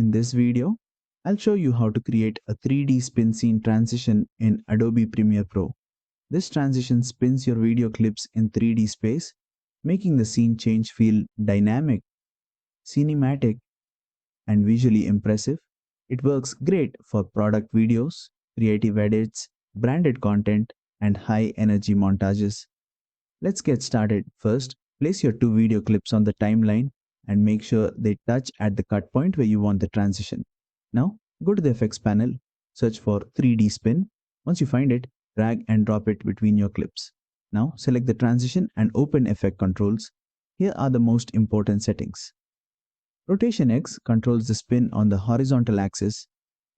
In this video, I'll show you how to create a 3D spin scene transition in Adobe Premiere Pro. This transition spins your video clips in 3D space, making the scene change feel dynamic, cinematic, and visually impressive. It works great for product videos, creative edits, branded content, and high energy montages. Let's get started. First, place your two video clips on the timeline and make sure they touch at the cut point where you want the transition. Now, go to the effects panel, search for 3D spin. Once you find it, drag and drop it between your clips. Now, select the transition and open effect controls. Here are the most important settings. Rotation X controls the spin on the horizontal axis.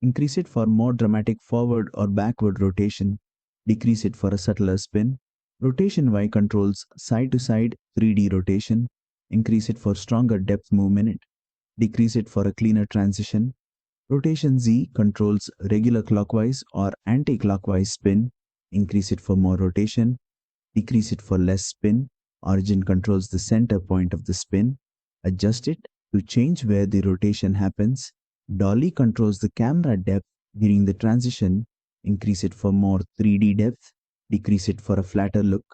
Increase it for more dramatic forward or backward rotation. Decrease it for a subtler spin. Rotation Y controls side-to-side 3D rotation. Increase it for stronger depth movement. Decrease it for a cleaner transition. Rotation Z controls regular clockwise or anti-clockwise spin. Increase it for more rotation. Decrease it for less spin. Origin controls the center point of the spin. Adjust it to change where the rotation happens. Dolly controls the camera depth during the transition. Increase it for more 3D depth. Decrease it for a flatter look.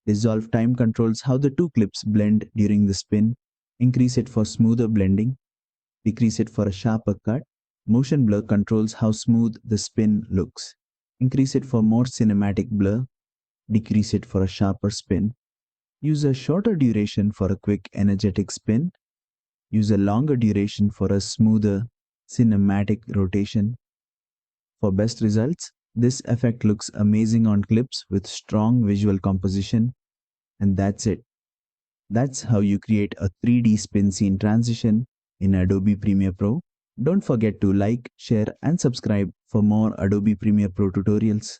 Dissolve time controls how the two clips blend during the spin. Increase it for smoother blending. Decrease it for a sharper cut. Motion blur controls how smooth the spin looks. Increase it for more cinematic blur. Decrease it for a sharper spin. Use a shorter duration for a quick energetic spin. Use a longer duration for a smoother cinematic rotation. For best results, this effect looks amazing on clips with strong visual composition. And that's it. That's how you create a 3D spin scene transition in Adobe Premiere Pro. Don't forget to like, share, and subscribe for more Adobe Premiere Pro tutorials.